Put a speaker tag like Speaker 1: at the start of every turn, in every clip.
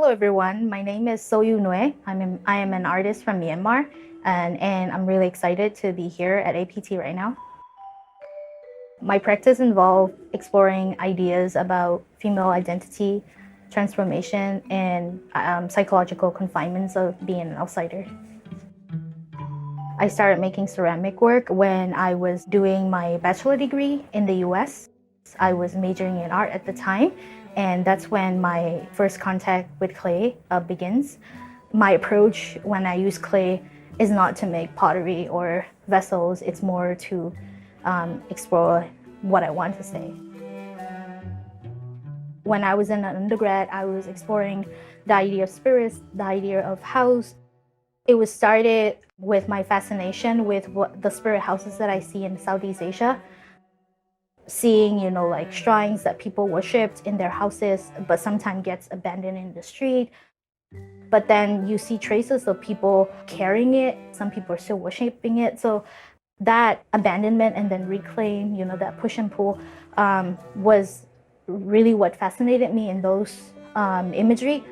Speaker 1: Hello everyone, my name is Soe Yu Nwe. I am an artist from Myanmar and I'm really excited to be here at APT right now. My practice involved exploring ideas about female identity, transformation, and psychological confinements of being an outsider. I started making ceramic work when I was doing my bachelor degree in the US. I was majoring in art at the time, and that's when my first contact with clay begins. My approach when I use clay is not to make pottery or vessels, it's more to explore what I want to say. When I was in an undergrad, I was exploring the idea of spirits, the idea of house. It was started with my fascination with the spirit houses that I see in Southeast Asia. Seeing, like shrines that people worshipped in their houses, but sometimes gets abandoned in the street. But then you see traces of people carrying it. Some people are still worshipping it. So that abandonment and then reclaim, that push and pull was really what fascinated me in those imagery.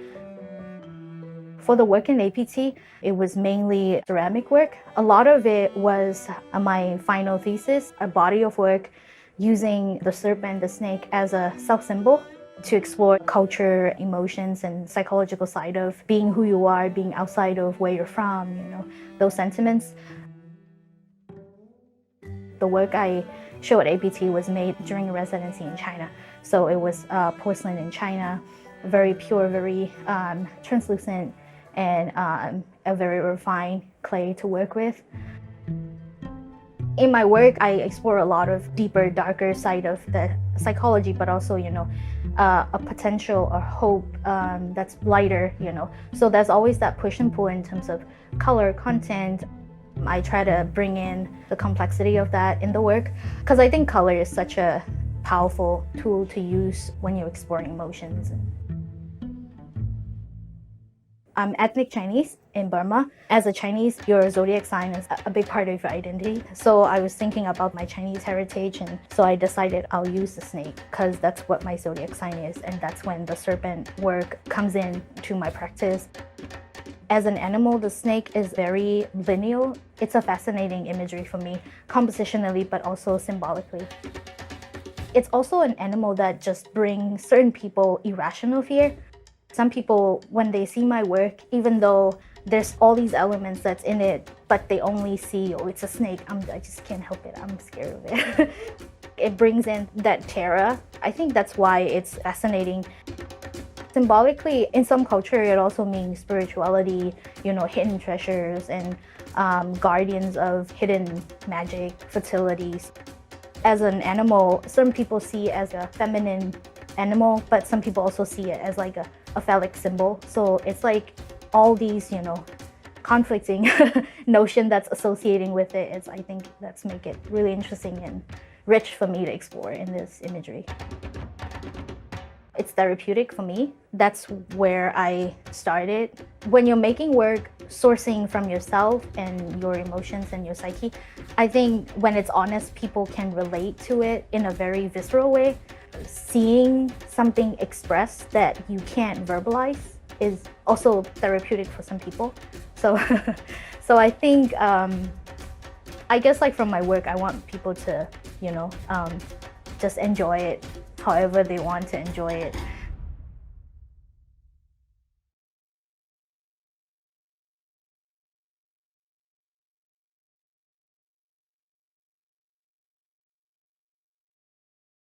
Speaker 1: For the work in APT, it was mainly ceramic work. A lot of it was my final thesis, a body of work using the serpent, the snake as a self-symbol to explore culture, emotions, and psychological side of being who you are, being outside of where you're from, those sentiments. The work I show at APT was made during a residency in China. So it was porcelain in China, very pure, very translucent, and a very refined clay to work with. In my work, I explore a lot of deeper, darker side of the psychology, but also, a potential or hope that's lighter, So there's always that push and pull in terms of color, content. I try to bring in the complexity of that in the work because I think color is such a powerful tool to use when you're exploring emotions. I'm ethnic Chinese in Burma. As a Chinese, your zodiac sign is a big part of your identity. So I was thinking about my Chinese heritage, and so I decided I'll use the snake because that's what my zodiac sign is, and that's when the serpent work comes in to my practice. As an animal, the snake is very lineal. It's a fascinating imagery for me, compositionally, but also symbolically. It's also an animal that just brings certain people irrational fear. Some people, when they see my work, even though there's all these elements that's in it, but they only see, oh, it's a snake, I just can't help it, I'm scared of it. It brings in that terror. I think that's why it's fascinating. Symbolically, in some culture, it also means spirituality, hidden treasures and guardians of hidden magic, fertilities. As an animal, some people see it as a feminine animal, but some people also see it as like a phallic symbol. So it's like all these, conflicting notion that's associating with it. I think that's make it really interesting and rich for me to explore in this imagery. It's therapeutic for me. That's where I started. When you're making work, sourcing from yourself and your emotions and your psyche, I think when it's honest, people can relate to it in a very visceral way. Seeing something expressed that you can't verbalize is also therapeutic for some people. So, so I think, I guess like from my work, I want people to, just enjoy it however they want to enjoy it.